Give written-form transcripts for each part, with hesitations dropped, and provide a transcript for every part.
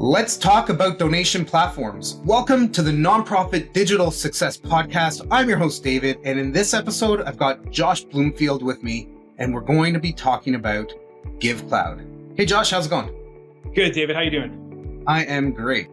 Let's talk about donation platforms. Welcome to the Nonprofit Digital Success Podcast. I'm your host, David, and in this episode, I've got Josh Bloomfield with me, and we're going to be talking about Givecloud. Hey, Josh, how's it going? Good, David. How you doing? I am great.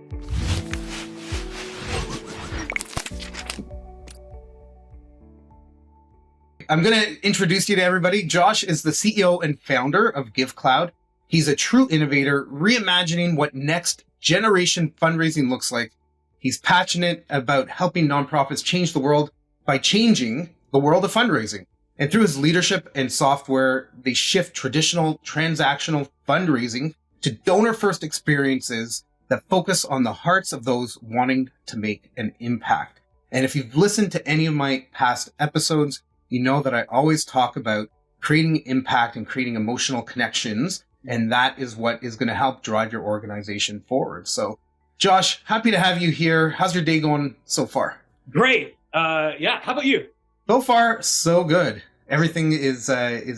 I'm going to introduce you to everybody. Josh is the CEO and founder of Givecloud. He's a true innovator, reimagining what next generation fundraising looks like. He's passionate about helping nonprofits change the world by changing the world of fundraising. And through his leadership and software, they shift traditional transactional fundraising to donor-first experiences that focus on the hearts of those wanting to make an impact. And if you've listened to any of my past episodes, you know that I always talk about creating impact and creating emotional connections. And that is what is going to help drive your organization forward. So, Josh, happy to have you here. How's your day going so far? Great. Yeah. How about you? So far, so good. Everything is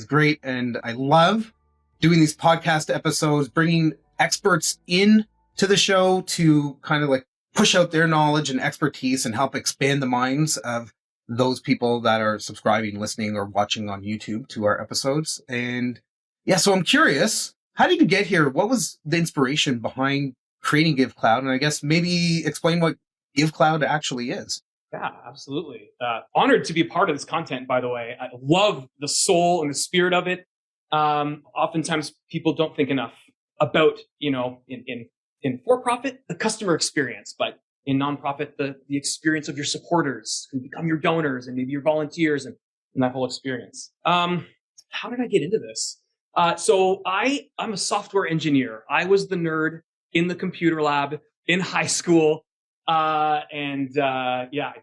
great. And I love doing these podcast episodes, bringing experts in to the show to kind of like push out their knowledge and expertise and help expand the minds of those people that are subscribing, listening, or watching on YouTube to our episodes. And yeah, so I'm curious, how did you get here? What was the inspiration behind creating Givecloud? And I guess maybe explain what Givecloud actually is. Yeah, absolutely. Honored to be a part of this content, by the way. I love the soul and the spirit of it. Oftentimes people don't think enough about, in for-profit, the customer experience, but in nonprofit, the experience of your supporters who become your donors and maybe your volunteers and that whole experience. How did I get into this? So I'm a software engineer. I was the nerd in the computer lab in high school. I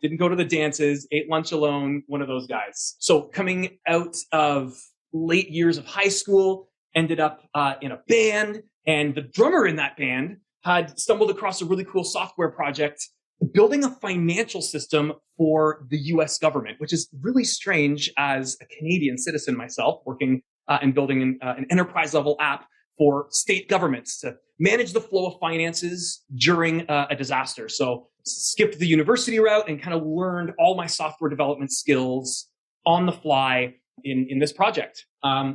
didn't go to the dances, ate lunch alone, one of those guys. So coming out of late years of high school, ended up in a band, and the drummer in that band had stumbled across a really cool software project building a financial system for the US government, which is really strange as a Canadian citizen myself, working and building an enterprise level app for state governments to manage the flow of finances during a disaster. So skipped the university route and kind of learned all my software development skills on the fly in this project.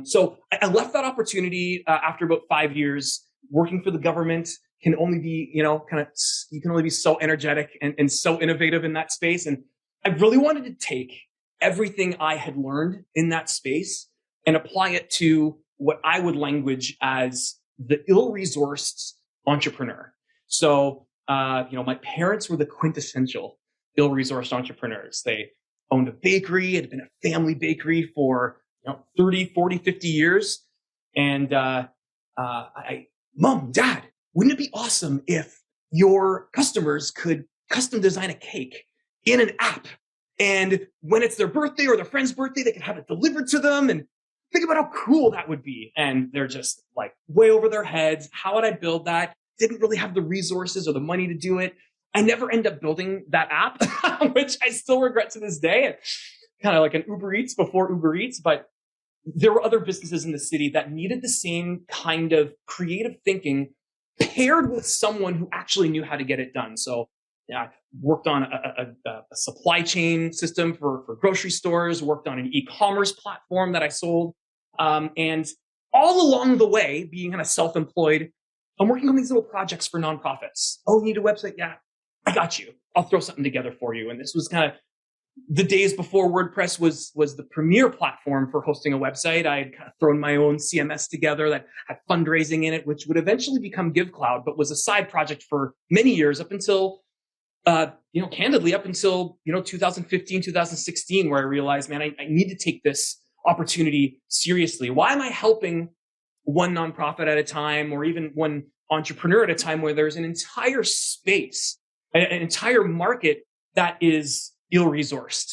So I left that opportunity after about 5 years. Working for the government can only be, you can only be so energetic and so innovative in that space. And I really wanted to take everything I had learned in that space and apply it to what I would language as the ill-resourced entrepreneur. So, my parents were the quintessential ill-resourced entrepreneurs. They owned a bakery. It had been a family bakery for 30, 40, 50 years. And Mom, Dad, wouldn't it be awesome if your customers could custom design a cake in an app? And when it's their birthday or their friend's birthday, they can have it delivered to them. And think about how cool that would be. And they're just like way over their heads. How would I build that? Didn't really have the resources or the money to do it. I never end up building that app, which I still regret to this day. Kind of like an Uber Eats before Uber Eats, but there were other businesses in the city that needed the same kind of creative thinking paired with someone who actually knew how to get it done. So I worked on a supply chain system for grocery stores, worked on an e-commerce platform that I sold. And all along the way, being kind of self-employed, I'm working on these little projects for nonprofits. Oh, you need a website? Yeah, I got you. I'll throw something together for you. And this was kind of the days before WordPress was the premier platform for hosting a website. I had kind of thrown my own CMS together that had fundraising in it, which would eventually become Givecloud, but was a side project for many years up until, candidly, up until 2015, 2016, where I realized, man, I need to take this opportunity seriously. Why am I helping one nonprofit at a time, or even one entrepreneur at a time, where there's an entire space, an entire market that is ill-resourced,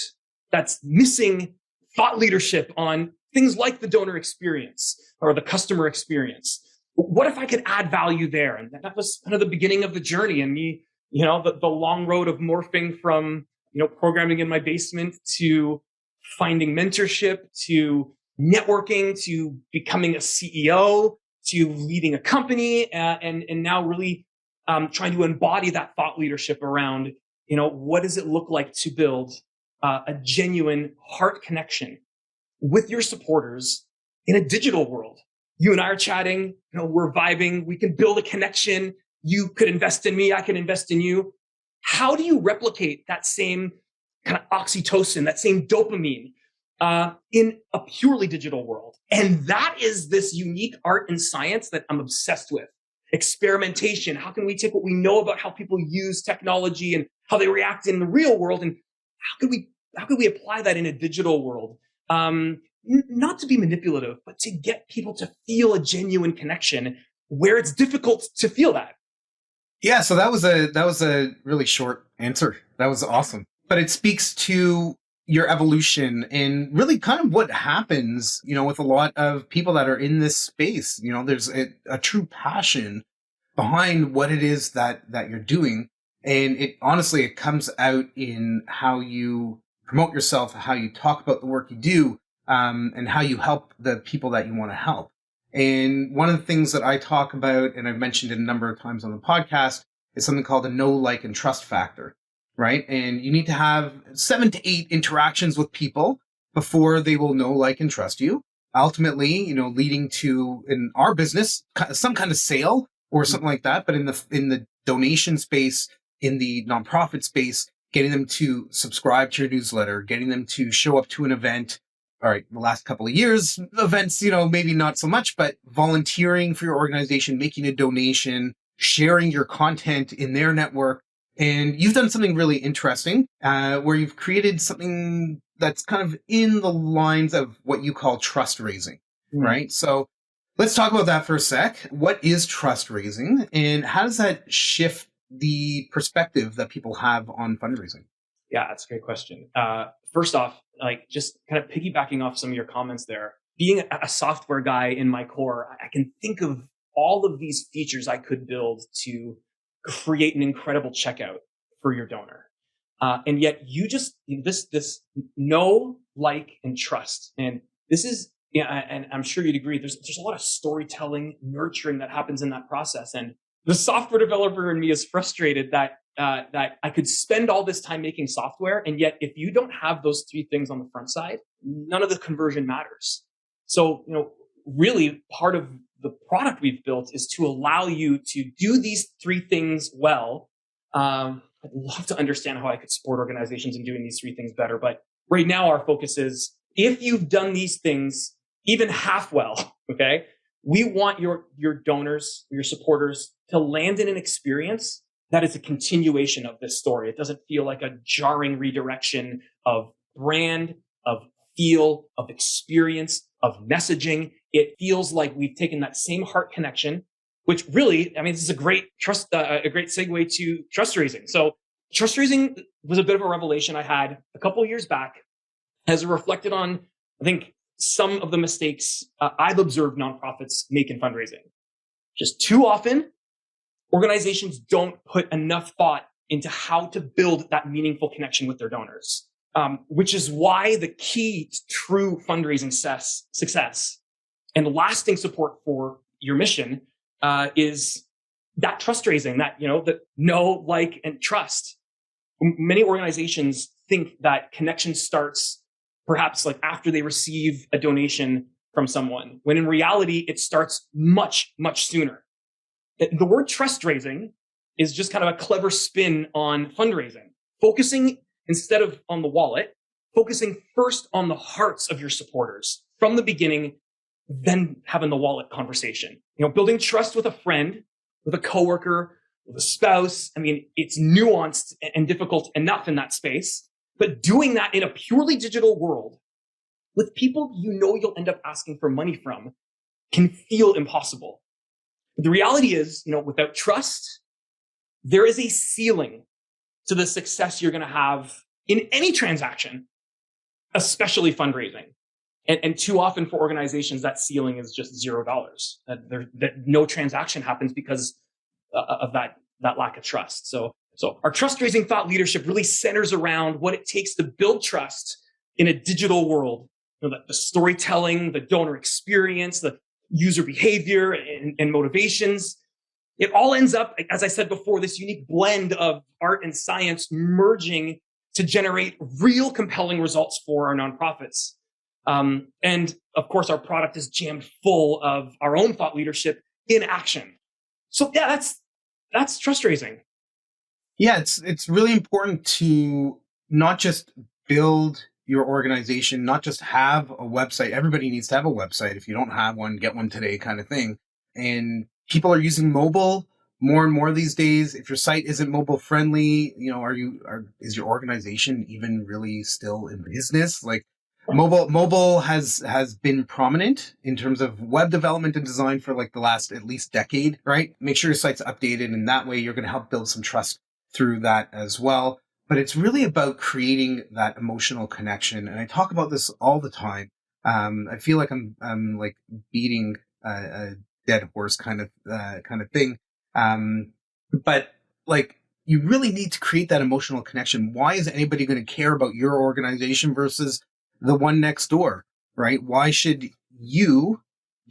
that's missing thought leadership on things like the donor experience or the customer experience? What if I could add value there? And that was kind of the beginning of the journey, and me, the long road of morphing from, programming in my basement to finding mentorship, to networking, to becoming a CEO, to leading a company, and now really trying to embody that thought leadership around, what does it look like to build a genuine heart connection with your supporters in a digital world. You and I are chatting, we're vibing, we can build a connection. You could invest in me, I can invest in you. How do you replicate that same kind of oxytocin, that same dopamine in a purely digital world? And that is this unique art and science that I'm obsessed with. Experimentation. How can we take what we know about how people use technology and how they react in the real world, and how could we apply that in a digital world? Not to be manipulative, but to get people to feel a genuine connection where it's difficult to feel that. Yeah, so that was a really short answer. That was awesome. But it speaks to your evolution and really kind of what happens, with a lot of people that are in this space. There's a true passion behind what it is that you're doing. And it comes out in how you promote yourself, how you talk about the work you do, and how you help the people that you want to help. And one of the things that I talk about, and I've mentioned it a number of times on the podcast, is something called the know, like, and trust factor, right? And you need to have 7 to 8 interactions with people before they will know, like, and trust you. Ultimately, leading to, in our business, some kind of sale or something like that. But in the donation space, in the nonprofit space, getting them to subscribe to your newsletter, getting them to show up to an event. All right, the last couple of years, events, maybe not so much, but volunteering for your organization, making a donation, sharing your content in their network. And you've done something really interesting, where you've created something that's kind of in the lines of what you call trust raising, right? So let's talk about that for a sec. What is trust raising, and how does that shift the perspective that people have on fundraising? Yeah, that's a great question. First off, just kind of piggybacking off some of your comments there, being a software guy in my core, I can think of all of these features I could build to create an incredible checkout for your donor. And yet this know, like, and trust. And this is, and I'm sure you'd agree, there's a lot of storytelling, nurturing that happens in that process. And the software developer in me is frustrated that I could spend all this time making software, and yet if you don't have those 3 things on the front side, none of the conversion matters. So, really part of the product we've built is to allow you to do these 3 things well. I'd love to understand how I could support organizations in doing these 3 things better, but right now our focus is, if you've done these things even half well, okay, we want your donors, your supporters, to land in an experience that is a continuation of this story. It doesn't feel like a jarring redirection of brand, of feel, of experience, of messaging. It feels like we've taken that same heart connection, which really, this is a great segue to Trustraising. So Trustraising was a bit of a revelation I had a couple of years back, as it reflected on, I think, some of the mistakes I've observed nonprofits make in fundraising. Just too often, organizations don't put enough thought into how to build that meaningful connection with their donors, which is why the key to true fundraising success and lasting support for your mission is that trust raising, that know, like, and trust. Many organizations think that connection starts perhaps after they receive a donation from someone, when in reality, it starts much, much sooner. The word trust raising is just kind of a clever spin on fundraising, focusing instead of on the wallet, focusing first on the hearts of your supporters from the beginning, then having the wallet conversation. Building trust with a friend, with a coworker, with a spouse. It's nuanced and difficult enough in that space, but doing that in a purely digital world with people you'll end up asking for money from can feel impossible. The reality is, without trust, there is a ceiling to the success you're going to have in any transaction, especially fundraising. And too often for organizations, that ceiling is just $0. That no transaction happens because of that lack of trust. So our trust raising thought leadership really centers around what it takes to build trust in a digital world. The storytelling, the donor experience, the user behavior and motivations. it all ends up, as I said before, this unique blend of art and science merging to generate real compelling results for our nonprofits. And of course, our product is jammed full of our own thought leadership in action. So yeah, that's Trustraising. Yeah, it's really important to not just build your organization, not just have a website. Everybody needs to have a website. If you don't have one, get one today, kind of thing. And people are using mobile more and more these days. If your site isn't mobile friendly, is your organization even really still in business? Like mobile has been prominent in terms of web development and design for like the last at least decade, right? Make sure your site's updated, and that way you're going to help build some trust through that as well. But it's really about creating that emotional connection. And I talk about this all the time. I feel like I'm like beating a dead horse kind of thing. But like, you really need to create that emotional connection. Why is anybody going to care about your organization versus the one next door, right? Why should you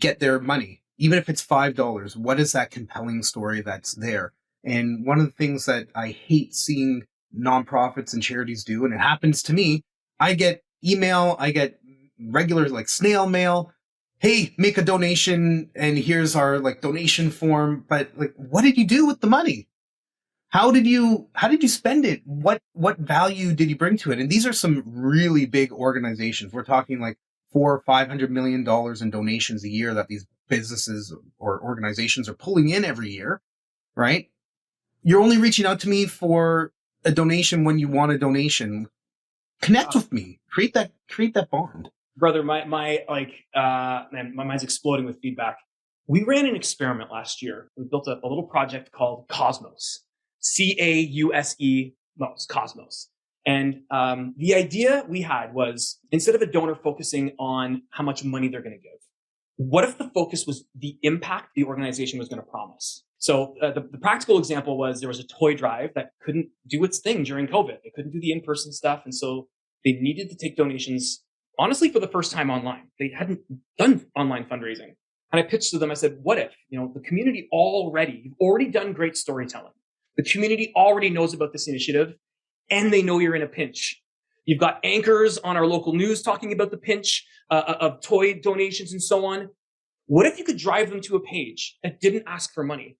get their money? Even if it's $5, what is that compelling story that's there? And one of the things that I hate seeing nonprofits and charities do, and it happens to me, I get email, I get regular like snail mail. Hey, make a donation, and here's our like donation form. But like, what did you do with the money? How did you spend it? What value did you bring to it? And these are some really big organizations. We're talking like $400-500 million in donations a year that these businesses or organizations are pulling in every year, right? You're only reaching out to me for a donation when you want a donation. Connect with me. Create that bond. Brother, my mind's exploding with feedback. We ran an experiment last year. We built a little project called Cosmos, CAUSE, Cosmos. And the idea we had was, instead of a donor focusing on how much money they're going to give, what if the focus was the impact the organization was going to promise? So the practical example was, there was a toy drive that couldn't do its thing during COVID. They couldn't do the in-person stuff. And so they needed to take donations, honestly, for the first time online. They hadn't done online fundraising. And I pitched to them, I said, what if, the community you've already done great storytelling. The community already knows about this initiative, and they know you're in a pinch. You've got anchors on our local news talking about the pinch of toy donations and so on. What if you could drive them to a page that didn't ask for money,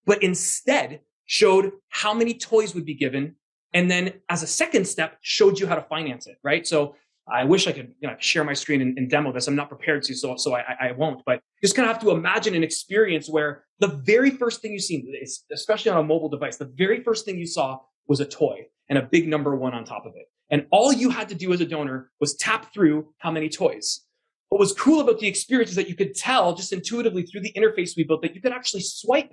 but instead showed how many toys would be given, and then as a second step, showed you how to finance it, right? So I wish I could share my screen and demo this. I'm not prepared to, so I won't. But you just kind of have to imagine an experience where the very first thing you see, especially on a mobile device, the very first thing you saw was a toy and a big number 1 on top of it. And all you had to do as a donor was tap through how many toys. What was cool about the experience is that you could tell just intuitively through the interface we built that you could actually swipe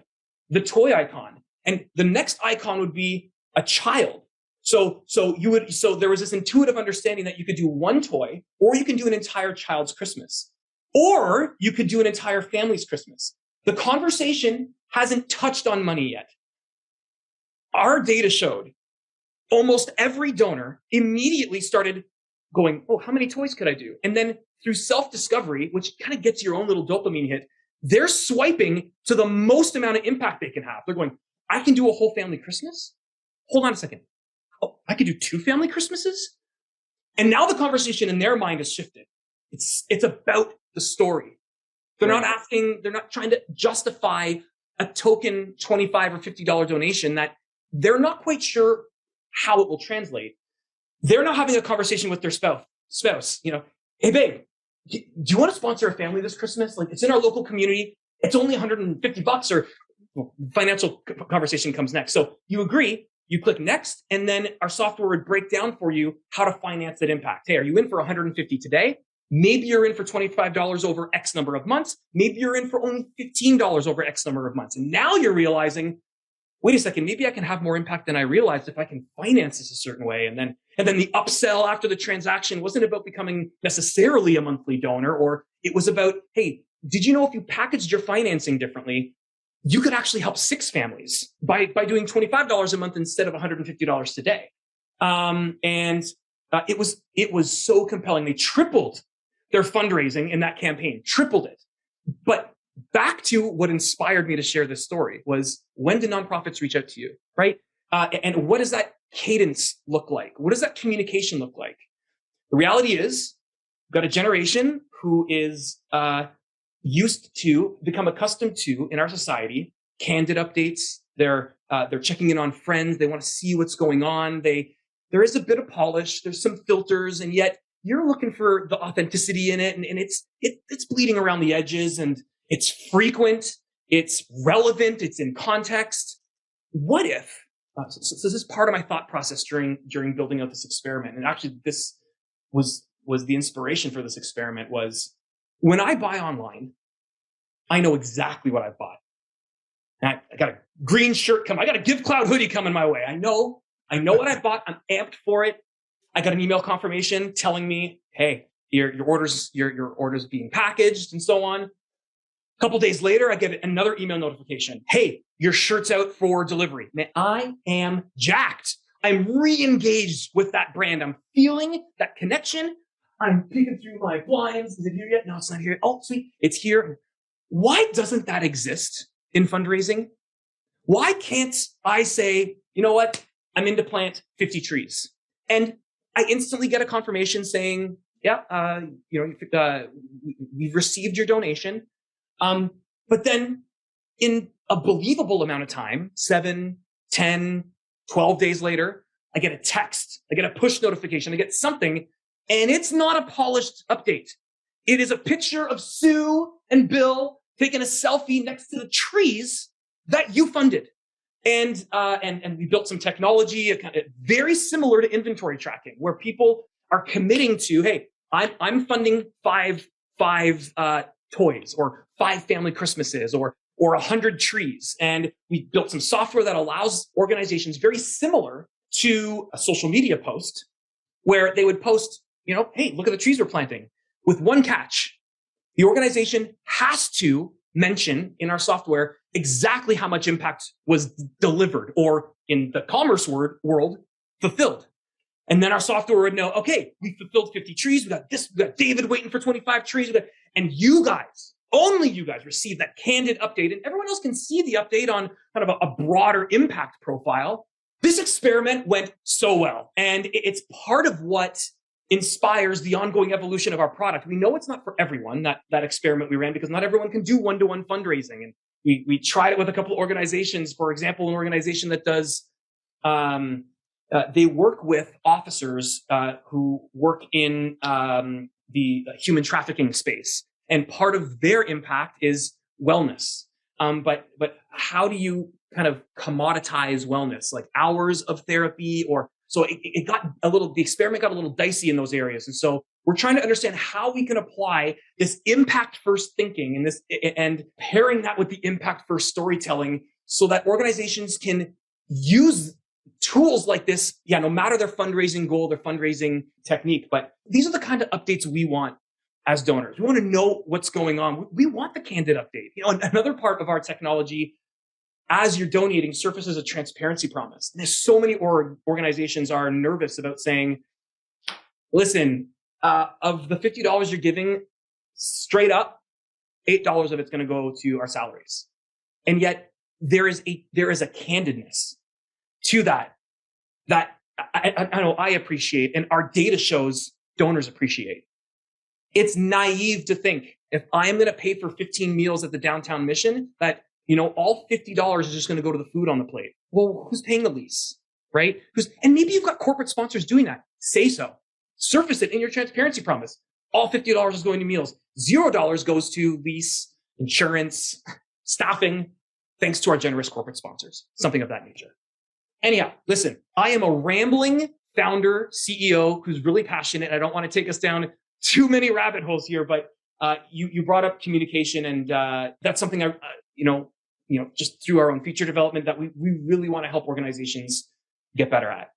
the toy icon, and the next icon would be a child. So there was this intuitive understanding that you could do one toy, or you can do an entire child's Christmas, or you could do an entire family's Christmas. The conversation hasn't touched on money yet. Our data showed almost every donor immediately started going, oh, how many toys could I do? And then through self-discovery, which kind of gets your own little dopamine hit, they're swiping to the most amount of impact they can have. They're going, I can do a whole family Christmas? Hold on a second. Oh, I could do 2 family Christmases? And now the conversation in their mind has shifted. It's about the story. They're not trying to justify a token $25 or $50 donation that they're not quite sure how it will translate. They're now having a conversation with their spouse. Hey babe, do you want to sponsor a family this Christmas? Like, it's in our local community. It's only $150, or financial conversation comes next. So you agree, you click next, and then our software would break down for you how to finance that impact. Hey, are you in for $150 today? Maybe you're in for $25 over X number of months. Maybe you're in for only $15 over X number of months. And now you're realizing, wait a second, maybe I can have more impact than I realized if I can finance this a certain way. And then the upsell after the transaction wasn't about becoming necessarily a monthly donor, or it was about, hey, did you know if you packaged your financing differently, you could actually help 6 families by doing $25 a month instead of $150 today. It was so compelling. They tripled their fundraising in that campaign, tripled it. But back to what inspired me to share this story was, when do nonprofits reach out to you, right? And what does that cadence look like? What does that communication look like? The reality is, we've got a generation who is used to, become accustomed to, in our society, candid updates. They're checking in on friends. They want to see what's going on. There is a bit of polish. There's some filters, and yet you're looking for the authenticity in it, and it's bleeding around the edges, and it's frequent, it's relevant, it's in context. What if? So this is part of my thought process during building out this experiment, and actually this was the inspiration for this experiment. Was, when I buy online, I know exactly what I've bought. I got a green shirt coming. I got a Givecloud hoodie coming my way. I know what I've bought. I'm amped for it. I got an email confirmation telling me, hey, your order's being packaged and so on. A couple days later, I get another email notification. Hey, your shirt's out for delivery. Man, I am jacked. I'm re-engaged with that brand. I'm feeling that connection. I'm peeking through my blinds. Is it here yet? No, it's not here. Oh, sweet. It's here. Why doesn't that exist in fundraising? Why can't I say, you know what? I'm in to plant 50 trees. And I instantly get a confirmation saying, yeah, we've received your donation. But then in a believable amount of time, 7, 10, 12 days later, I get a text, I get a push notification, I get something, and it's not a polished update. It is a picture of Sue and Bill taking a selfie next to the trees that you funded. And we built some technology very similar to inventory tracking, where people are committing to, hey, I'm funding five toys, or 5 family Christmases, or 100 trees. And we built some software that allows organizations, very similar to a social media post, where they would post, hey, look at the trees we're planting, with one catch. The organization has to mention in our software exactly how much impact was delivered, or in the commerce world, fulfilled. And then our software would know, okay, we fulfilled 50 trees. We got David waiting for 25 trees. And you guys, only you guys, receive that candid update, and everyone else can see the update on kind of a broader impact profile. This experiment went so well, and it's part of what inspires the ongoing evolution of our product. We know it's not for everyone, that experiment we ran, because not everyone can do one-to-one fundraising. And we tried it with a couple of organizations. For example, an organization that does, they work with officers who work in the human trafficking space. And part of their impact is wellness. But how do you kind of commoditize wellness, like hours of therapy? So the experiment got a little dicey in those areas. And so we're trying to understand how we can apply this impact first thinking and pairing that with the impact first storytelling, so that organizations can use tools like this, no matter their fundraising goal, their fundraising technique. But these are the kind of updates we want as donors. We want to know what's going on. We want the candid update. Another part of our technology, as you're donating, surfaces a transparency promise. And there's so many organizations are nervous about saying, listen, of the $50 you're giving, straight up, $8 of it's going to go to our salaries. And yet there is a candidness to that I know I appreciate, and our data shows donors appreciate. It's naive to think, if I'm going to pay for 15 meals at the downtown mission, that all $50 is just going to go to the food on the plate. Well, who's paying the lease, right? And maybe you've got corporate sponsors doing that. Say so. Surface it in your transparency promise. All $50 is going to meals. $0 goes to lease, insurance, staffing, thanks to our generous corporate sponsors. Something of that nature. Anyhow, listen, I am a rambling founder, CEO who's really passionate. I don't want to take us down too many rabbit holes here, but you brought up communication, and that's something I, just through our own feature development, that we really want to help organizations get better at.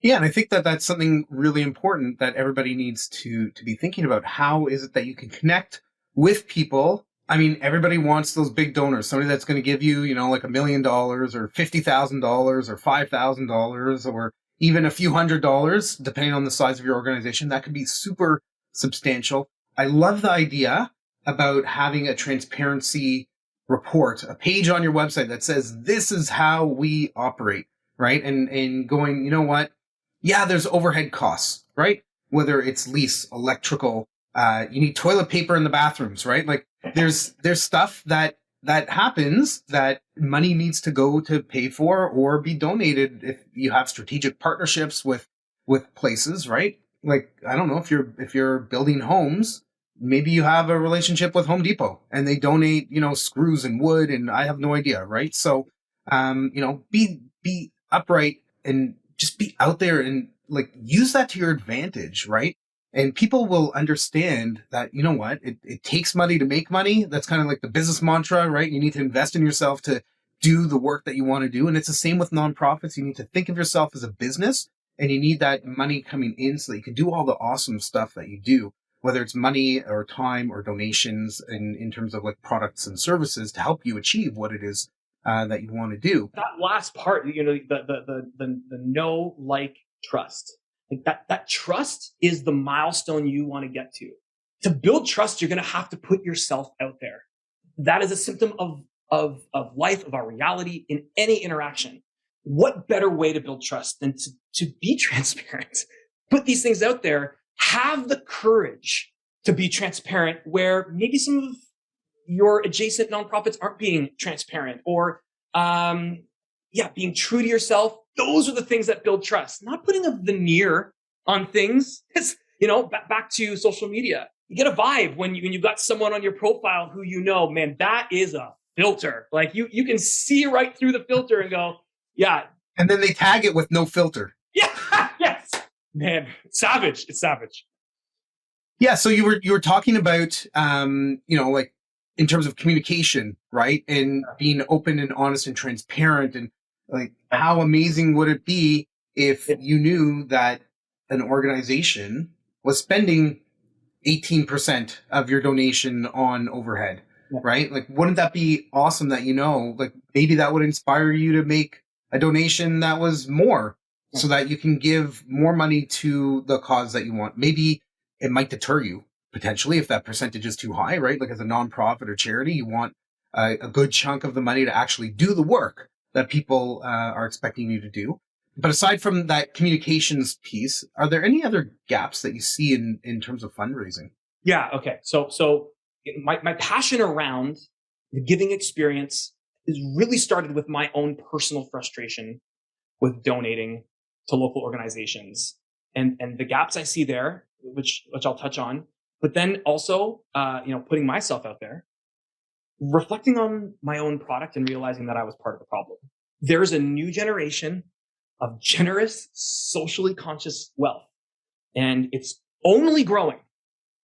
Yeah, and I think that that's something really important that everybody needs to be thinking about. How is it that you can connect with people? I mean, everybody wants those big donors, somebody that's going to give you, like $1 million or $50,000 or $5,000 or even a few $100s, depending on the size of your organization. That could be super substantial. I love the idea about having a transparency report, a page on your website that says, this is how we operate, right? And going, you know what? Yeah, there's overhead costs, right? Whether it's lease, electrical, you need toilet paper in the bathrooms, right? Like there's stuff that happens that money needs to go to pay for or be donated if you have strategic partnerships with places, right? Like, I don't know, if you're building homes, maybe you have a relationship with Home Depot and they donate, screws and wood, and I have no idea, right? So be upright and just be out there and like use that to your advantage, right? And people will understand that, you know what, it takes money to make money. That's kind of like the business mantra, right? You need to invest in yourself to do the work that you want to do. And it's the same with nonprofits. You need to think of yourself as a business, and you need that money coming in so that you can do all the awesome stuff that you do, whether it's money or time or donations in terms of like products and services to help you achieve what it is that you want to do. That last part, the know, like, trust. Like that trust is the milestone you want to get to. To build trust, you're going to have to put yourself out there. That is a symptom of life, of our reality in any interaction. What better way to build trust than to be transparent? Put these things out there. Have the courage to be transparent where maybe some of your adjacent nonprofits aren't being transparent, or being true to yourself. Those are the things that build trust, not putting a veneer on things. It's, back to social media. You get a vibe when you've got someone on your profile who man, that is a filter. Like you can see right through the filter and go, yeah. And then they tag it with no filter. Yeah, yes. Man, savage. It's savage. Yeah, so you were talking about like in terms of communication, right? And being open and honest and transparent, and like how amazing would it be if you knew that an organization was spending 18% of your donation on overhead, right? Like, wouldn't that be awesome that, like maybe that would inspire you to make a donation that was more so that you can give more money to the cause that you want. Maybe it might deter you potentially if that percentage is too high, right? Like as a nonprofit or charity, you want a good chunk of the money to actually do the work that people are expecting you to do. But aside from that communications piece, are there any other gaps that you see in terms of fundraising? Yeah. Okay. So my passion around the giving experience is really started with my own personal frustration with donating to local organizations and the gaps I see there, which I'll touch on, but then also, putting myself out there, reflecting on my own product and realizing that I was part of the problem. There's a new generation of generous, socially conscious wealth, and it's only growing.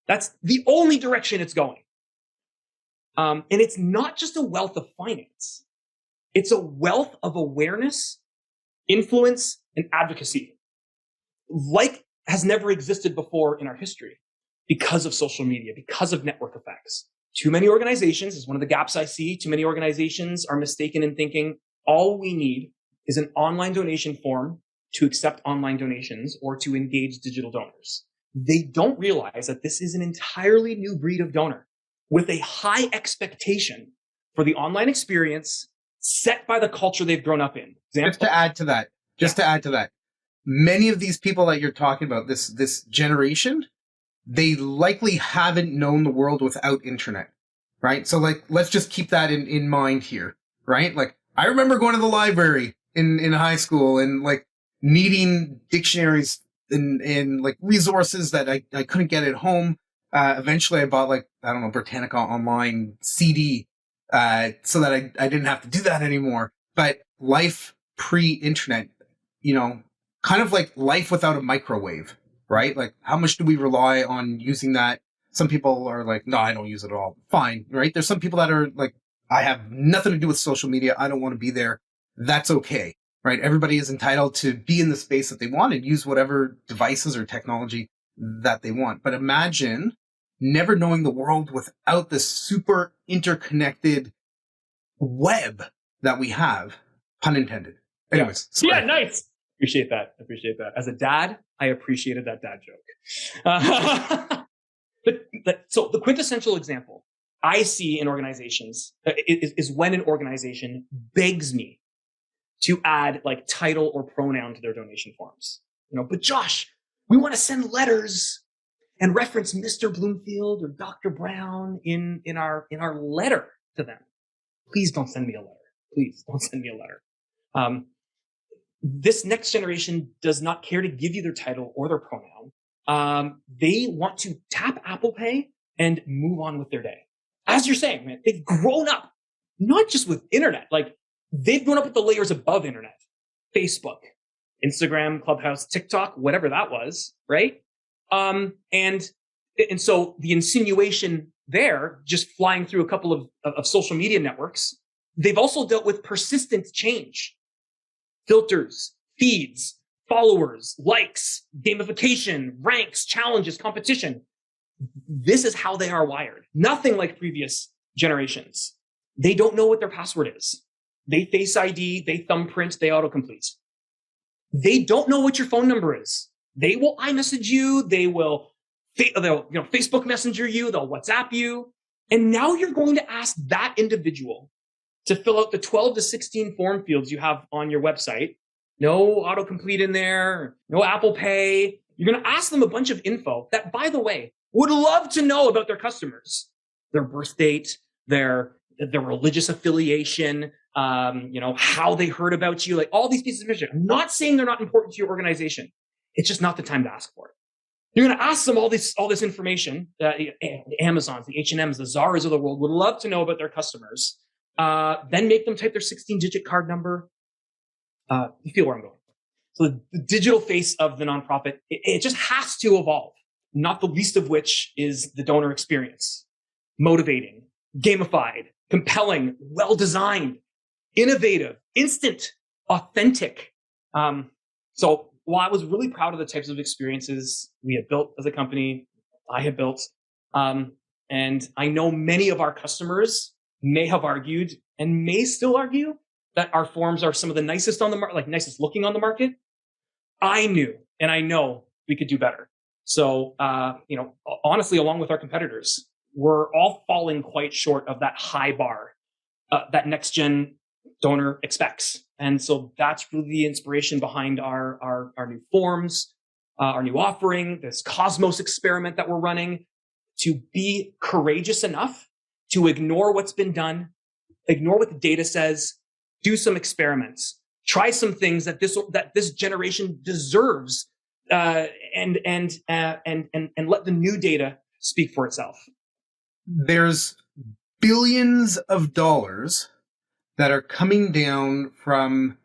That's the only direction it's going. And it's not just a wealth of finance. It's a wealth of awareness, influence, and advocacy like has never existed before in our history because of social media, because of network effects. Too many organizations is one of the gaps I see. Too many organizations are mistaken in thinking all we need is an online donation form to accept online donations or to engage digital donors. They don't realize that this is an entirely new breed of donor with a high expectation for the online experience set by the culture they've grown up in. Just to add to that, many of these people that you're talking about, this generation, they likely haven't known the world without internet, right? So like, let's just keep that in mind here, right? Like, I remember going to the library in high school and like needing dictionaries and like resources that I couldn't get at home. Eventually I bought like, I don't know, Britannica Online CD, so that I didn't have to do that anymore. But life pre-internet, kind of like life without a microwave, right? Like, how much do we rely on using that? Some people are like, no, I don't use it at all. Fine, right? There's some people that are like, I have nothing to do with social media. I don't want to be there. That's okay, right? Everybody is entitled to be in the space that they want and use whatever devices or technology that they want. But imagine never knowing the world without this super interconnected web that we have, pun intended. Anyways. Yeah, nice. Appreciate that. As a dad, I appreciated that dad joke. So the quintessential example I see in organizations is when an organization begs me to add like title or pronoun to their donation forms. But Josh, we want to send letters and reference Mr. Bloomfield or Dr. Brown in our letter to them. Please don't send me a letter. Please don't send me a letter. This next generation does not care to give you their title or their pronoun. They want to tap Apple Pay and move on with their day. As you're saying, man, they've grown up, not just with internet, like they've grown up with the layers above internet, Facebook, Instagram, Clubhouse, TikTok, whatever that was, right? And so the insinuation there, just flying through a couple of social media networks, they've also dealt with persistent change, filters, feeds, followers, likes, gamification, ranks, challenges, competition. This is how they are wired. Nothing like previous generations. They don't know what their password is. They Face ID, they thumbprint, they autocomplete. They don't know what your phone number is. They will iMessage you. They'll Facebook Messenger you. They'll WhatsApp you. And now you're going to ask that individual to fill out the 12 to 16 form fields you have on your website. No autocomplete in there. No Apple Pay. You're going to ask them a bunch of info that, by the way, would love to know about their customers, their birth date, their religious affiliation, how they heard about you, like all these pieces of information. I'm not saying they're not important to your organization. It's just not the time to ask for it. You're going to ask them all this information. The Amazons, the H&Ms, the Zaras of the world would love to know about their customers. Then make them type their 16-digit card number. You feel where I'm going. So the digital face of the nonprofit, it just has to evolve. Not the least of which is the donor experience. Motivating, gamified, compelling, well-designed, innovative, instant, authentic. So while I was really proud of the types of experiences we had built as a company, I had built, and I know many of our customers may have argued and may still argue that our forms are some of the nicest on the market, like nicest looking on the market. I knew, and I know we could do better. So, honestly, along with our competitors, we're all falling quite short of that high bar that next gen donor expects. And so that's really the inspiration behind our new forms, our new offering, this Cosmos experiment that we're running, to be courageous enough to ignore what's been done, ignore what the data says, do some experiments, try some things that this generation deserves, and let the new data speak for itself. There's billions of dollars that are coming down from,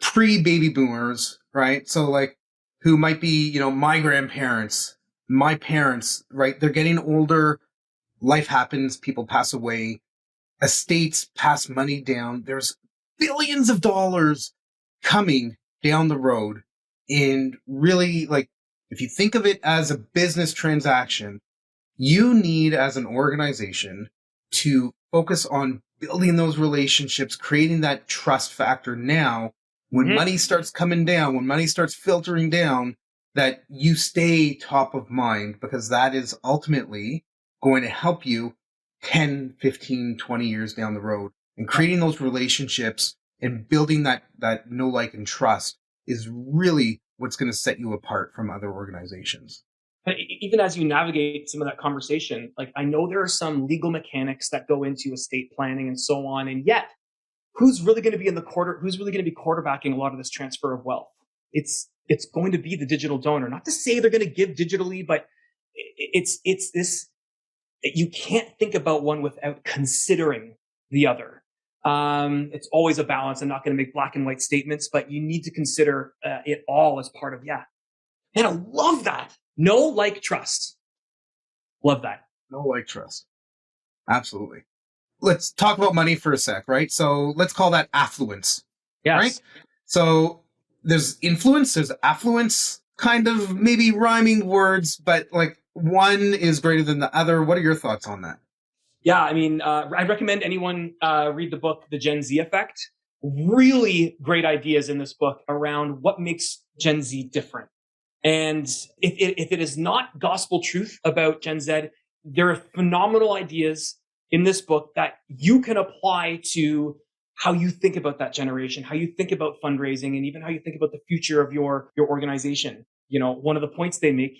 pre-baby boomers, right? So like who might be, my grandparents, my parents, right? They're getting older. Life happens. People pass away. Estates pass money down. There's billions of dollars coming down the road. And really, like, if you think of it as a business transaction, you need, as an organization, to focus on building those relationships, creating that trust factor now. When money starts coming down, when money starts filtering down, that you stay top of mind, because that is ultimately going to help you 10, 15, 20 years down the road. And creating those relationships and building that know, like, and trust is really what's going to set you apart from other organizations. Even as you navigate some of that conversation, like, I know there are some legal mechanics that go into estate planning and so on, and yet who's really going to be quarterbacking a lot of this transfer of wealth? It's going to be the digital donor. Not to say they're going to give digitally, but it's this, you can't think about one without considering the other. It's always a balance. I'm not going to make black and white statements, but you need to consider it all as part of, and I love that. Know, like, trust. Love that. Know, like, trust. Absolutely. Let's talk about money for a sec, right? So let's call that affluence. Yes. Right? So there's influence, there's affluence, kind of maybe rhyming words, but like one is greater than the other. What are your thoughts on that? Yeah, I mean, I recommend anyone read the book, The Gen Z Effect. Really great ideas in this book around what makes Gen Z different. And if it is not gospel truth about Gen Z, there are phenomenal ideas in this book that you can apply to how you think about that generation, how you think about fundraising, and even how you think about the future of your organization. One of the points they make,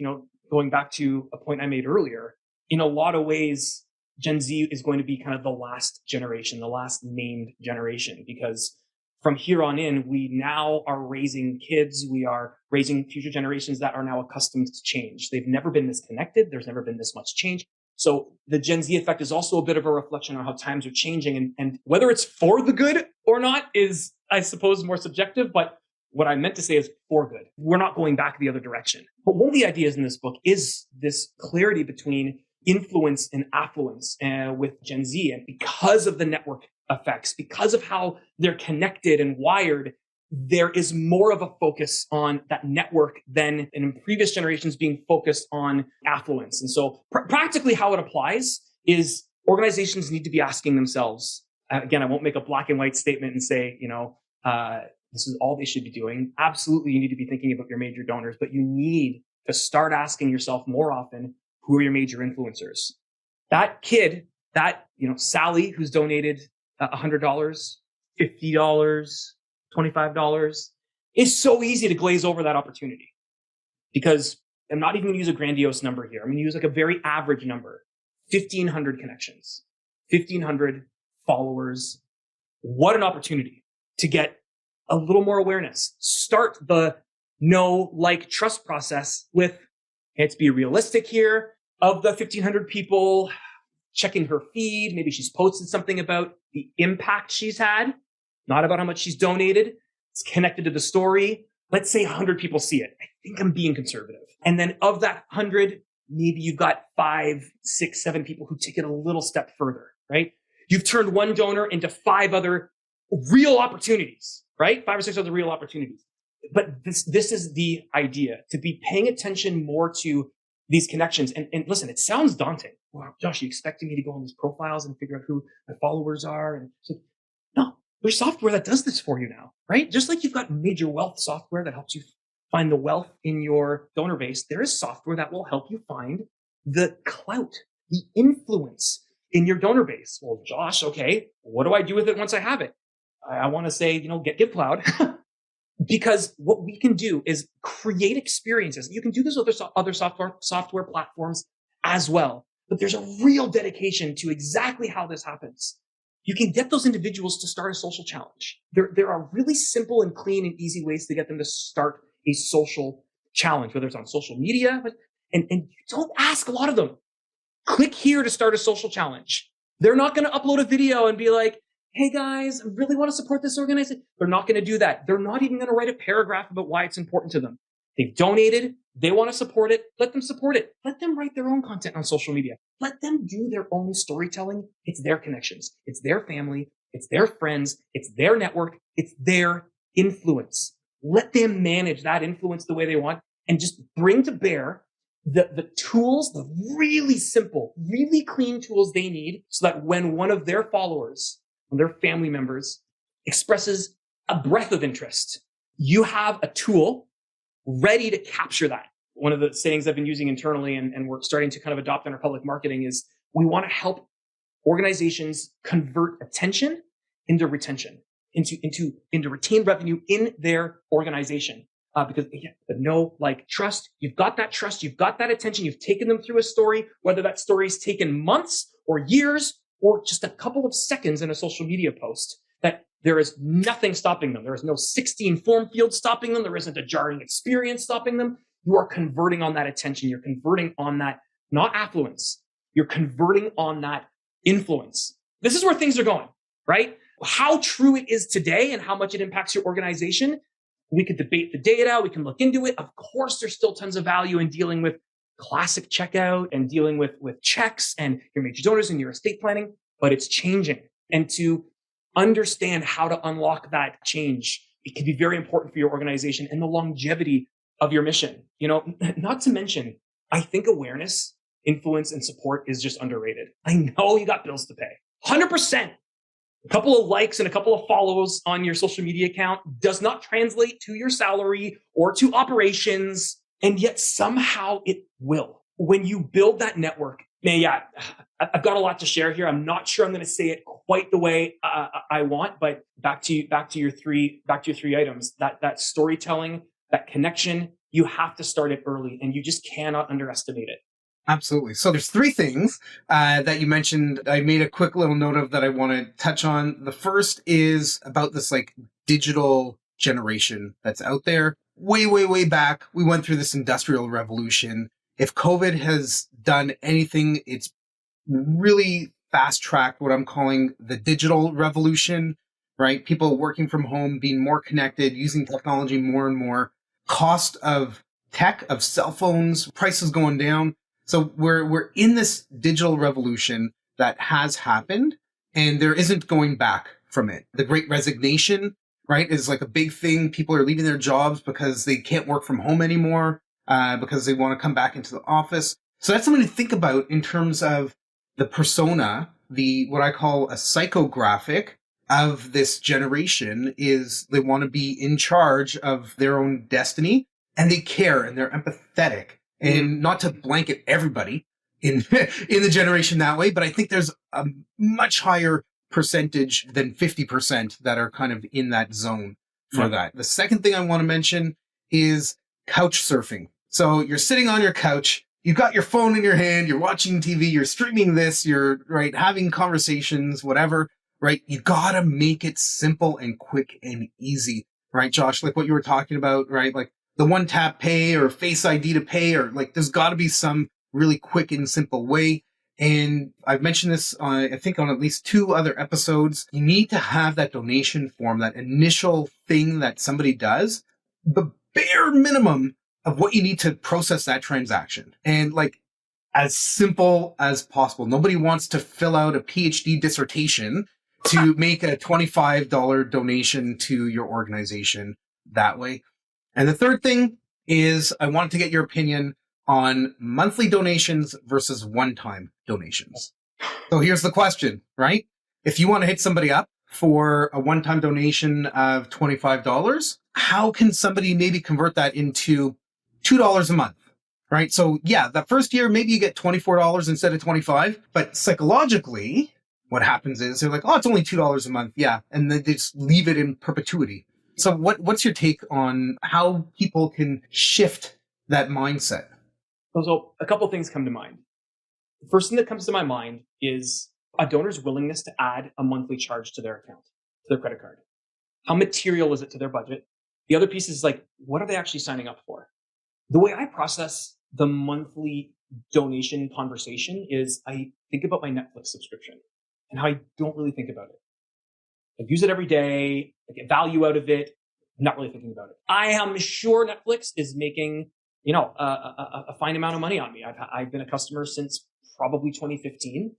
going back to a point I made earlier, in a lot of ways, Gen Z is going to be kind of the last generation, the last named generation, because from here on in, we now are raising kids. We are raising future generations that are now accustomed to change. They've never been this connected. There's never been this much change. So the Gen Z effect is also a bit of a reflection on how times are changing, and whether it's for the good or not is, I suppose, more subjective. But what I meant to say is for good. We're not going back the other direction. But one of the ideas in this book is this clarity between influence and affluence with Gen Z. And because of the network effects, because of how they're connected and wired, there is more of a focus on that network than in previous generations being focused on affluence. And so practically how it applies is organizations need to be asking themselves, again, I won't make a black and white statement and say, this is all they should be doing. Absolutely, you need to be thinking about your major donors, but you need to start asking yourself more often, who are your major influencers? That kid, Sally, who's donated $100, $50, $25, it's so easy to glaze over that opportunity, because I'm not even going to use a grandiose number here. I'm going to use like a very average number, 1,500 connections, 1,500 followers. What an opportunity to get a little more awareness. Start the know, like, trust process with, let's be realistic here. Of the 1,500 people checking her feed, maybe she's posted something about the impact she's had, not about how much she's donated. It's connected to the story. Let's say 100 people see it. I think I'm being conservative. And then of that 100, maybe you've got 5, 6, 7 people who take it a little step further, right? You've turned one donor into 5 other real opportunities, right? 5 or 6 other real opportunities. But this is the idea, to be paying attention more to these connections. And listen, it sounds daunting. Wow, Josh, you expecting me to go on these profiles and figure out who my followers are? And so, no, there's software that does this for you now, right? Just like you've got major wealth software that helps you find the wealth in your donor base, there is software that will help you find the clout, the influence in your donor base. Well, Josh, okay, what do I do with it once I have it? I want to say, get Givecloud. Because what we can do is create experiences. You can do this with other software platforms as well. But there's a real dedication to exactly how this happens. You can get those individuals to start a social challenge. There are really simple and clean and easy ways to get them to start a social challenge, whether it's on social media. And don't ask a lot of them. Click here to start a social challenge. They're not going to upload a video and be like, hey guys, I really want to support this organization. They're not going to do that. They're not even going to write a paragraph about why it's important to them. They've donated. They want to support it. Let them support it. Let them write their own content on social media. Let them do their own storytelling. It's their connections. It's their family. It's their friends. It's their network. It's their influence. Let them manage that influence the way they want, and just bring to bear the tools, the really simple, really clean tools they need, so that when one of their followers, when their family members expresses a breath of interest, you have a tool ready to capture that. One of the sayings I've been using internally, and we're starting to kind of adopt in our public marketing, is we want to help organizations convert attention into retention, into retained revenue in their organization. Because again, the know, like, trust, you've got that trust, you've got that attention, you've taken them through a story, whether that story's taken months or years or just a couple of seconds in a social media post, that there is nothing stopping them. There is no 16 form field stopping them. There isn't a jarring experience stopping them. You are converting on that attention. You're converting on that, not affluence. You're converting on that influence. This is where things are going, right? How true it is today and how much it impacts your organization, we could debate the data. We can look into it. Of course, there's still tons of value in dealing with classic checkout and dealing with checks and your major donors and your estate planning, but it's changing. And to understand how to unlock that change, it can be very important for your organization and the longevity of your mission. Not to mention, I think awareness, influence, and support is just underrated. I know you got bills to pay. 100%. A couple of likes and a couple of follows on your social media account does not translate to your salary or to operations, and yet somehow it will. When you build that network Man, yeah, I've got a lot to share here. I'm not sure I'm going to say it quite the way I want, but back to your three items. That storytelling, that connection, you have to start it early, and you just cannot underestimate it. Absolutely. So there's three things that you mentioned. I made a quick little note of that I want to touch on. The first is about this like digital generation that's out there. Way, way, way back, we went through this industrial revolution. If COVID has done anything, it's really fast tracked what I'm calling the digital revolution, right? People working from home, being more connected, using technology more and more. Cost of tech, of cell phones, prices going down. So we're in this digital revolution that has happened, and there isn't going back from it. The Great Resignation, right, is like a big thing. People are leaving their jobs because they can't work from home anymore, because they want to come back into the office. So that's something to think about in terms of the persona, the what I call a psychographic of this generation is they want to be in charge of their own destiny, and they care and they're empathetic. And not to blanket everybody in in the generation that way, but I think there's a much higher percentage than 50% that are kind of in that zone for that. The second thing I want to mention is couch surfing. So you're sitting on your couch, you've got your phone in your hand, you're watching TV, you're streaming this, you're right having conversations, whatever, right? You gotta make it simple and quick and easy, right, Josh? Like what you were talking about, right? Like the one tap pay or face ID to pay, or like there's got to be some really quick and simple way. And I've mentioned this, I think, on at least 2 other episodes. You need to have that donation form, that initial thing that somebody does, the bare minimum of what you need to process that transaction. And like as simple as possible. Nobody wants to fill out a PhD dissertation to make a $25 donation to your organization that way. And the third thing is I wanted to get your opinion on monthly donations versus one-time donations. So here's the question, right? If you want to hit somebody up for a one-time donation of $25, how can somebody maybe convert that into $2 a month, right? So yeah, that first year, maybe you get $24 instead of 25, but psychologically, what happens is they're like, oh, it's only $2 a month. Yeah. And then they just leave it in perpetuity. So what's your take on how people can shift that mindset? So a couple things come to mind. The first thing that comes to my mind is a donor's willingness to add a monthly charge to their account, to their credit card. How material is it to their budget? The other piece is like, what are they actually signing up for? The way I process the monthly donation conversation is I think about my Netflix subscription and how I don't really think about it. I use it every day. I get value out of it. I'm not really thinking about it. I am sure Netflix is making, a fine amount of money on me. I've been a customer since probably 2015,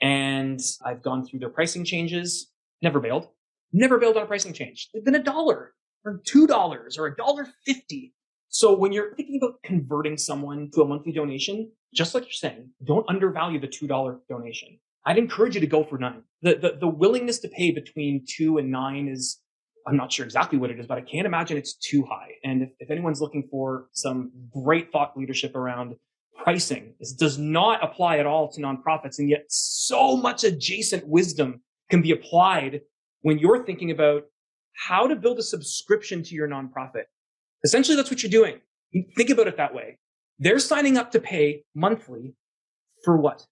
and I've gone through their pricing changes. Never bailed on a pricing change. They've been $1 or $2 or $1.50. So when you're thinking about converting someone to a monthly donation, just like you're saying, don't undervalue the $2 donation. I'd encourage you to go for 9. The willingness to pay between 2 and 9 is, I'm not sure exactly what it is, but I can't imagine it's too high. And if anyone's looking for some great thought leadership around pricing, this does not apply at all to nonprofits. And yet so much adjacent wisdom can be applied when you're thinking about how to build a subscription to your nonprofit. Essentially, that's what you're doing. You think about it that way. They're signing up to pay monthly for what?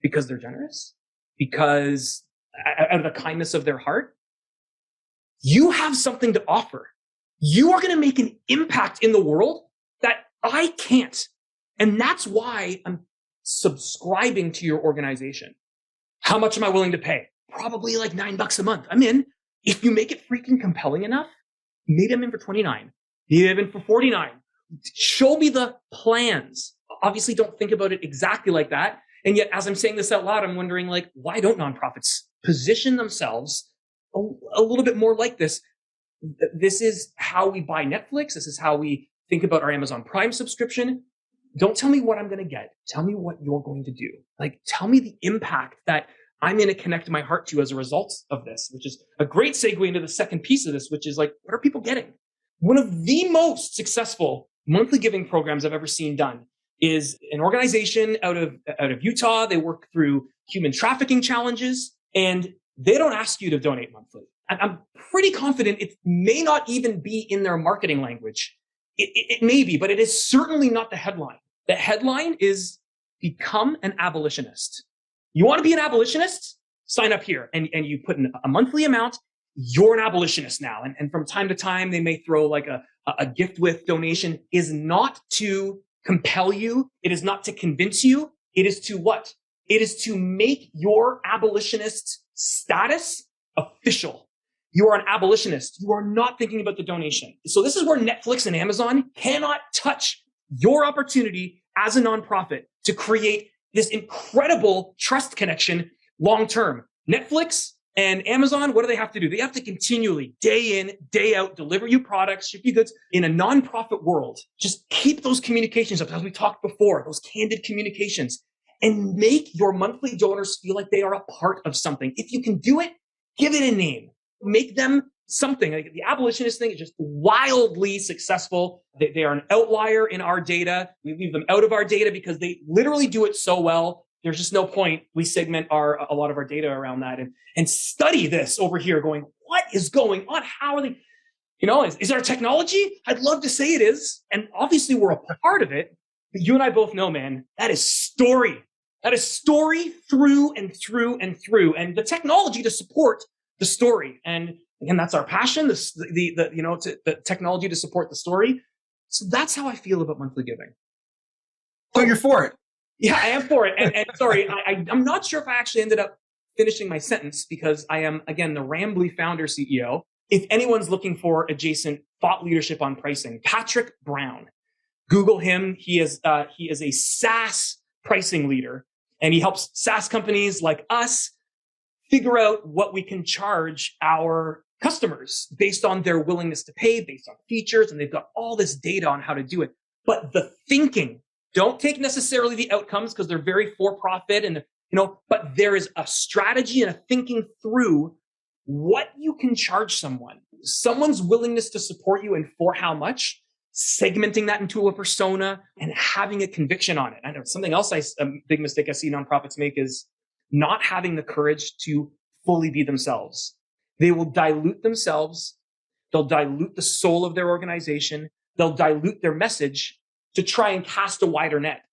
Because they're generous? Because out of the kindness of their heart? You have something to offer. You are going to make an impact in the world that I can't. And that's why I'm subscribing to your organization. How much am I willing to pay? Probably like $9 a month. I'm in. If you make it freaking compelling enough, maybe I'm in for 29. Maybe I'm in for 49. Show me the plans. Obviously, don't think about it exactly like that. And yet, as I'm saying this out loud, I'm wondering, like, why don't nonprofits position themselves a little bit more like this? This is how we buy Netflix. This is how we think about our Amazon Prime subscription. Don't tell me what I'm going to get. Tell me what you're going to do. Like, tell me the impact that I'm going to connect my heart to as a result of this, which is a great segue into the second piece of this, which is like, what are people getting? One of the most successful monthly giving programs I've ever seen done is an organization out of Utah. They work through human trafficking challenges, and they don't ask you to donate monthly. I'm pretty confident it may not even be in their marketing language. It may be, but it is certainly not the headline. The headline is become an abolitionist. You want to be an abolitionist? Sign up here. And you put in a monthly amount. You're an abolitionist now. And from time to time, they may throw like a gift with donation. Is not to compel you. It is not to convince you. It is to what? It is to make your abolitionist status official. You are an abolitionist. You are not thinking about the donation. So this is where Netflix and Amazon cannot touch your opportunity as a nonprofit to create this incredible trust connection long-term. Netflix and Amazon, what do they have to do? They have to continually, day in, day out, deliver you products, ship you goods. In a nonprofit world, just keep those communications up, as we talked before, those candid communications, and make your monthly donors feel like they are a part of something. If you can do it, give it a name. Make them something. Like the abolitionist thing is just wildly successful. They are an outlier in our data. We leave them out of our data because they literally do it so well. There's just no point. We segment a lot of our data around that and study this over here going, what is going on? How are they, is there technology? I'd love to say it is. And obviously we're a part of it, but you and I both know, man, that is story. That is story through and through and through, and the technology to support the story. And again, that's our passion, the technology to support the story. So that's how I feel about monthly giving. So you're for it. Yeah, I am for it. And sorry, I'm not sure if I actually ended up finishing my sentence because I am, again, the Rambly founder CEO. If anyone's looking for adjacent thought leadership on pricing, Patrick Brown, Google him. He is a SaaS pricing leader, and he helps SaaS companies like us figure out what we can charge our customers based on their willingness to pay, based on features, and they've got all this data on how to do it. But the thinking, don't take necessarily the outcomes because they're very for-profit and, but there is a strategy and a thinking through what you can charge someone's willingness to support you and for how much, segmenting that into a persona and having a conviction on it. I know something else, a big mistake I see nonprofits make is not having the courage to fully be themselves. They will dilute themselves. They'll dilute the soul of their organization. They'll dilute their message to try and cast a wider net.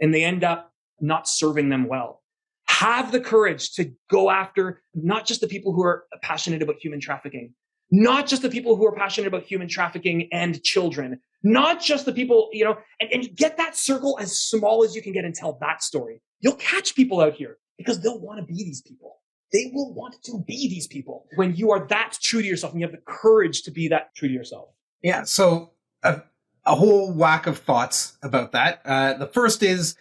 And they end up not serving them well. Have the courage to go after not just the people who are passionate about human trafficking, not just the people who are passionate about human trafficking and children, not just the people, and get that circle as small as you can get and tell that story. You'll catch people out here because they'll want to be these people. They will want to be these people when you are that true to yourself and you have the courage to be that true to yourself. Yeah. So a whole whack of thoughts about that. The first is,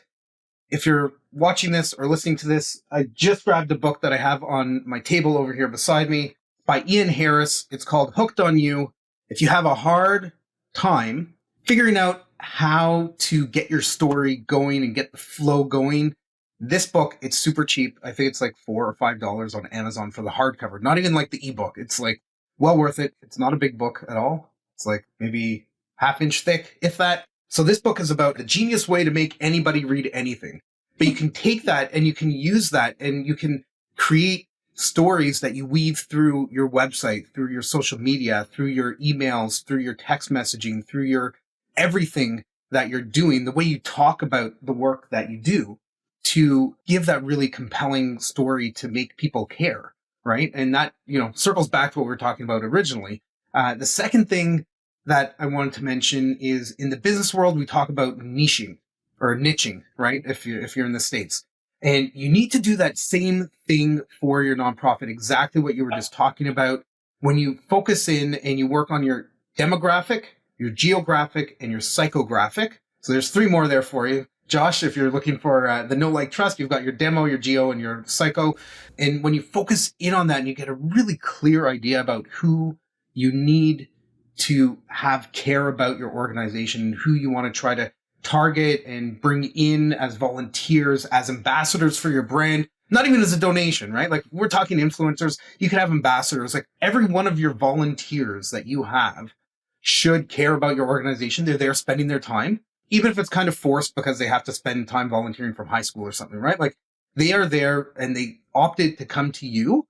if you're watching this or listening to this, I just grabbed a book that I have on my table over here beside me by Ian Harris. It's called Hooked on You. If you have a hard time figuring out how to get your story going and get the flow going, this book, it's super cheap. I think it's like $4 or $5 on Amazon for the hardcover. Not even like the ebook. It's like well worth it. It's not a big book at all. It's like maybe half-inch thick, if that. So this book is about the genius way to make anybody read anything. But you can take that and you can use that and you can create stories that you weave through your website, through your social media, through your emails, through your text messaging, through your everything that you're doing, the way you talk about the work that you do, to give that really compelling story to make people care, right? And that, circles back to what we were talking about originally. The second thing that I wanted to mention is in the business world, we talk about niching or niching, right? If you're in the States. And you need to do that same thing for your nonprofit, exactly what you were just talking about. When you focus in and you work on your demographic, your geographic, and your psychographic. So there's 3 more there for you. Josh, if you're looking for the know, like, trust, you've got your demo, your geo, and your psycho. And when you focus in on that and you get a really clear idea about who you need to have care about your organization, who you want to try to target and bring in as volunteers, as ambassadors for your brand, not even as a donation, right? Like, we're talking influencers. You could have ambassadors. Like, every one of your volunteers that you have should care about your organization. They're there spending their time. even if it's kind of forced because they have to spend time volunteering from high school or something, right? Like they are there and they opted to come to you.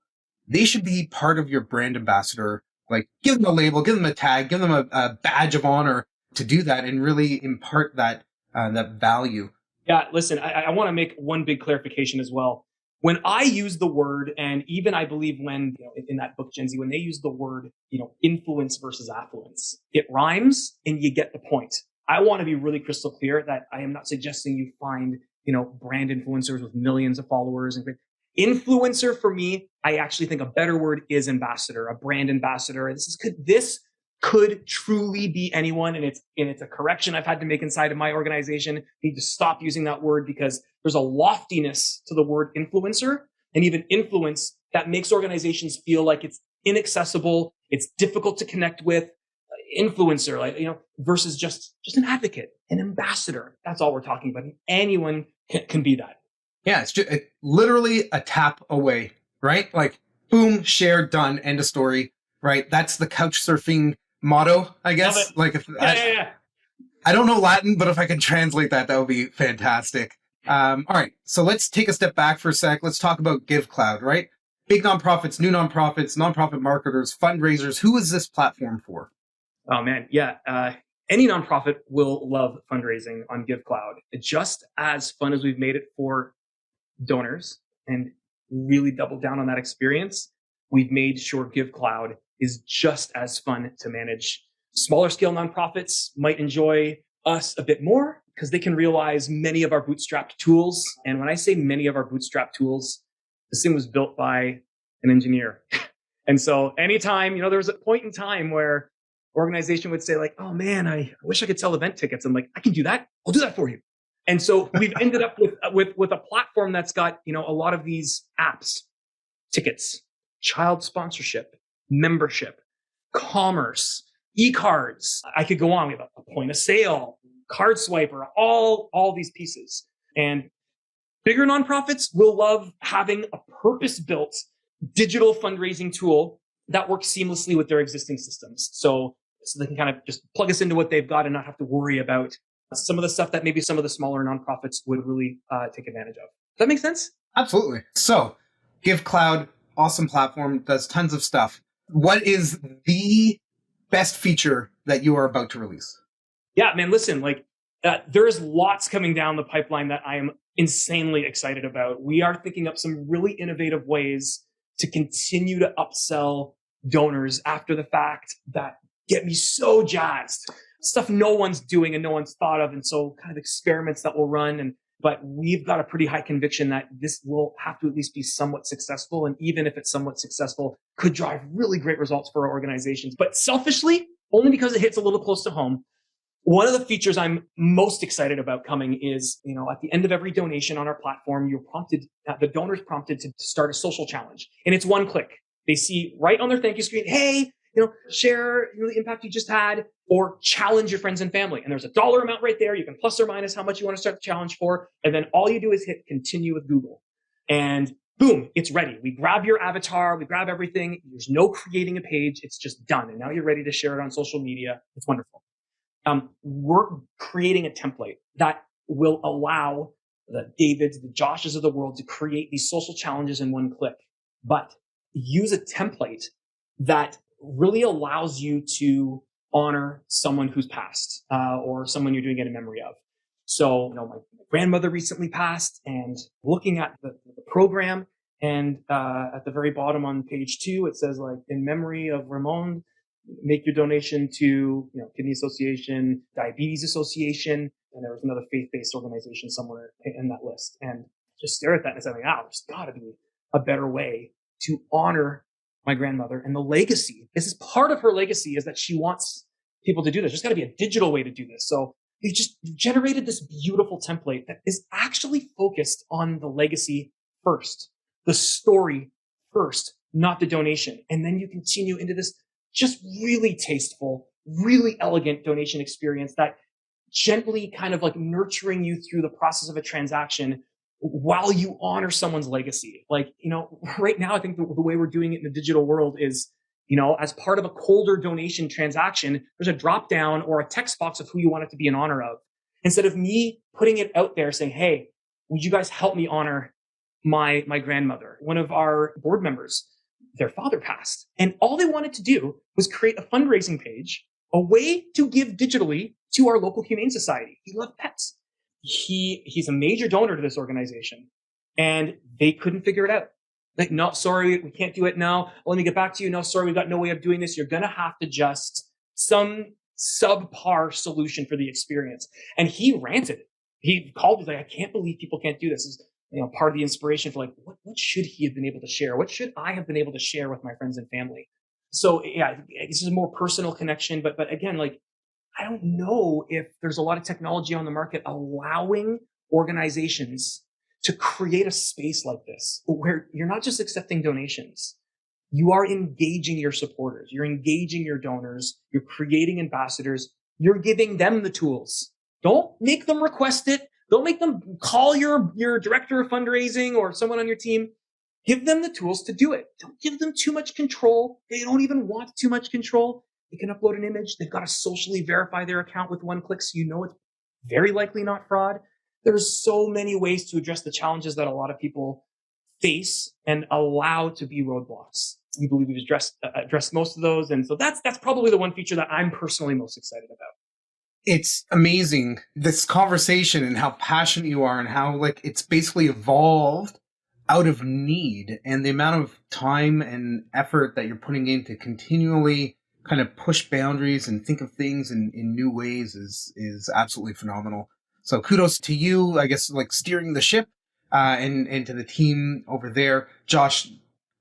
They should be part of your brand ambassador. Like give them a label, give them a tag, give them a badge of honor to do that and really impart that value. Yeah, listen, I want to make one big clarification as well. When I use the word, and even I believe when, in that book, Gen Z, when they use the word, influence versus affluence, it rhymes and you get the point. I want to be really crystal clear that I am not suggesting you find, brand influencers with millions of followers. And influencer for me, I actually think a better word is ambassador, a brand ambassador. This could truly be anyone. And it's a correction I've had to make inside of my organization. I need to stop using that word because there's a loftiness to the word influencer and even influence that makes organizations feel like it's inaccessible. It's difficult to connect with. Influencer, versus just an advocate, an ambassador. That's all we're talking about. Anyone can be that. Yeah, it's just literally a tap away, right? Like, boom, share, done, end of story, right? That's the couch surfing motto, I guess. Like, I don't know Latin, but if I can translate that, that would be fantastic. All right, so let's take a step back for a sec. Let's talk about Givecloud, right? Big nonprofits, new nonprofits, nonprofit marketers, fundraisers. Who is this platform for? Oh man, yeah. Any nonprofit will love fundraising on Givecloud. Just as fun as we've made it for donors and really doubled down on that experience, we've made sure Givecloud is just as fun to manage. Smaller scale nonprofits might enjoy us a bit more because they can realize many of our bootstrapped tools. And when I say many of our bootstrapped tools, this thing was built by an engineer. And so anytime, there was a point in time where organization would say like, oh man, I wish I could sell event tickets. I'm like, I can do that. I'll do that for you. And so we've ended up with a platform that's got, a lot of these apps, tickets, child sponsorship, membership, commerce, e-cards. I could go on. We have a point of sale, card swiper, all these pieces. And bigger nonprofits will love having a purpose-built digital fundraising tool that works seamlessly with their existing systems. So they can kind of just plug us into what they've got and not have to worry about some of the stuff that maybe some of the smaller nonprofits would really take advantage of. Does that make sense? Absolutely. So Givecloud, awesome platform, does tons of stuff. What is the best feature that you are about to release? Yeah, man, listen, there's lots coming down the pipeline that I am insanely excited about. We are thinking up some really innovative ways to continue to upsell donors after the fact that get me so jazzed. Stuff no one's doing and no one's thought of. And so kind of experiments that will run. But we've got a pretty high conviction that this will have to at least be somewhat successful. And even if it's somewhat successful, could drive really great results for our organizations. But selfishly, only because it hits a little close to home, one of the features I'm most excited about coming is, at the end of every donation on our platform, the donor's prompted to start a social challenge. And it's one click. They see right on their thank you screen, hey, share the impact you just had, or challenge your friends and family. And there's a dollar amount right there. You can plus or minus how much you want to start the challenge for. And then all you do is hit continue with Google. And boom, it's ready. We grab your avatar, we grab everything. There's no creating a page. It's just done. And now you're ready to share it on social media. It's wonderful. We're creating a template that will allow the Davids, the Joshes of the world to create these social challenges in one click, but use a template that really allows you to honor someone who's passed or someone you're doing it in memory of. So, my grandmother recently passed, and looking at the program, and at the very bottom on page 2, it says in memory of Ramon, make your donation to Kidney Association, Diabetes Association, and there was another faith-based organization somewhere in that list. And just stare at that and say, there's got to be a better way to honor my grandmother and the legacy. This is part of her legacy, is that she wants people to do this. There's got to be a digital way to do this. So you just generated this beautiful template that is actually focused on the legacy first, the story first, not the donation. And then you continue into this just really tasteful, really elegant donation experience that gently kind of nurturing you through the process of a transaction while you honor someone's legacy. Right now, I think the way we're doing it in the digital world is, as part of a colder donation transaction, there's a drop down or a text box of who you want it to be in honor of. Instead of me putting it out there saying, hey, would you guys help me honor my grandmother? One of our board members, their father passed. And all they wanted to do was create a fundraising page, a way to give digitally to our local humane society. He loved pets. He's a major donor to this organization, and they couldn't figure it out. Like, no, sorry, we can't do it now. Well, let me get back to you. No, sorry, we've got no way of doing this. You're going to have to just some subpar solution for the experience. And he ranted. He called me like, I can't believe people can't do this. This is, part of the inspiration for like, what should he have been able to share? What should I have been able to share with my friends and family? So yeah, this is a more personal connection. But again, like, I don't know if there's a lot of technology on the market allowing organizations to create a space like this where you're not just accepting donations. You are engaging your supporters. You're engaging your donors. You're creating ambassadors. You're giving them the tools. Don't make them request it. Don't make them call your director of fundraising or someone on your team. Give them the tools to do it. Don't give them too much control. They don't even want too much control. They can upload an image. They've got to socially verify their account with one click, so you know it's very likely not fraud. There's so many ways to address the challenges that a lot of people face and allow to be roadblocks. We believe we've addressed most of those. And so that's probably the one feature that I'm personally most excited about. It's amazing, this conversation and how passionate you are and how like it's basically evolved out of need, and the amount of time and effort that you're putting in to continually kind of push boundaries and think of things in new ways is absolutely phenomenal. So kudos to you, I guess, like steering the ship, and to the team over there. Josh,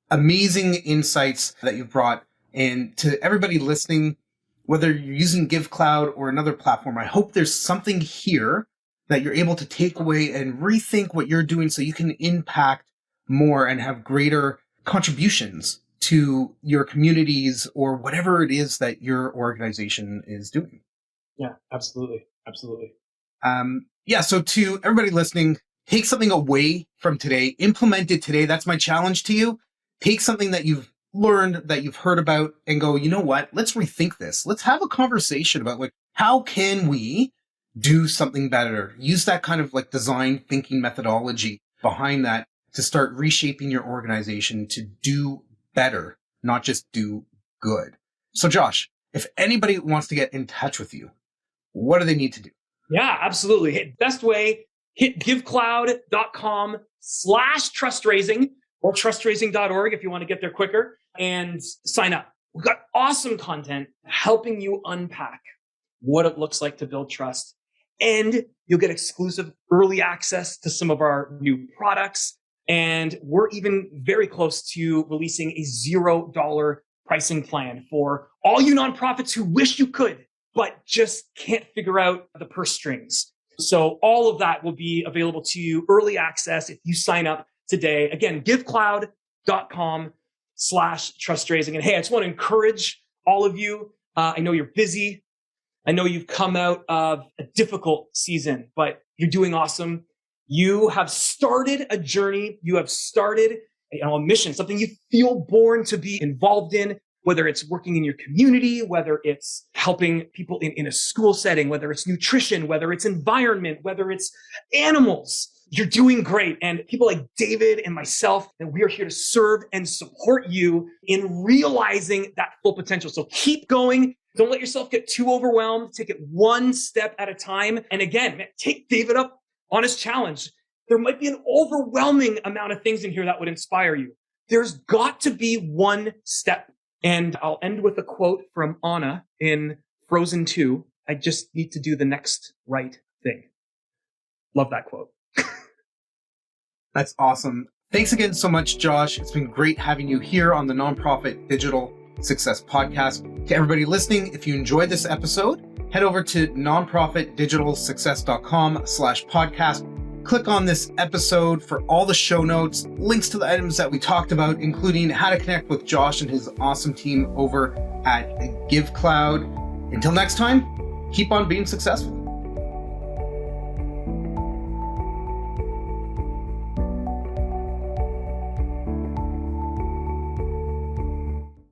amazing insights that you've brought. And to everybody listening, whether you're using Givecloud or another platform, I hope there's something here that you're able to take away and rethink what you're doing so you can impact more and have greater contributions to your communities or whatever it is that your organization is doing. Yeah, absolutely. Absolutely. So to everybody listening, take something away from today, implement it today. That's my challenge to you. Take something that you've learned, that you've heard about, and go, you know what? Let's rethink this. Let's have a conversation about like, how can we do something better? Use that kind of like design thinking methodology behind that to start reshaping your organization to do better, not just do good. So Josh, if anybody wants to get in touch with you, what do they need to do? Yeah, absolutely. Best way, hit givecloud.com/trustraising or trustraising.org if you want to get there quicker and sign up. We've got awesome content helping you unpack what it looks like to build trust. And you'll get exclusive early access to some of our new products. And we're even very close to releasing a $0 pricing plan for all you nonprofits who wish you could, but just can't figure out the purse strings. So all of that will be available to you, early access, if you sign up today. Again, givecloud.com/trustraising. And hey, I just want to encourage all of you. I know you're busy. I know you've come out of a difficult season, but you're doing awesome. You have started a journey. You have started a mission, something you feel born to be involved in, whether it's working in your community, whether it's helping people in a school setting, whether it's nutrition, whether it's environment, whether it's animals. You're doing great. And people like David and myself, and we are here to serve and support you in realizing that full potential. So keep going. Don't let yourself get too overwhelmed. Take it one step at a time. And again, take David up on his challenge. There might be an overwhelming amount of things in here that would inspire you. There's got to be one step. And I'll end with a quote from Anna in Frozen 2. I just need to do the next right thing. Love that quote. That's awesome. Thanks again so much, Josh. It's been great having you here on the Nonprofit Digital Success Podcast. To everybody listening, if you enjoyed this episode, head over to nonprofitdigitalsuccess.com/podcast. Click on this episode for all the show notes, links to the items that we talked about, including how to connect with Josh and his awesome team over at Givecloud. Until next time, keep on being successful.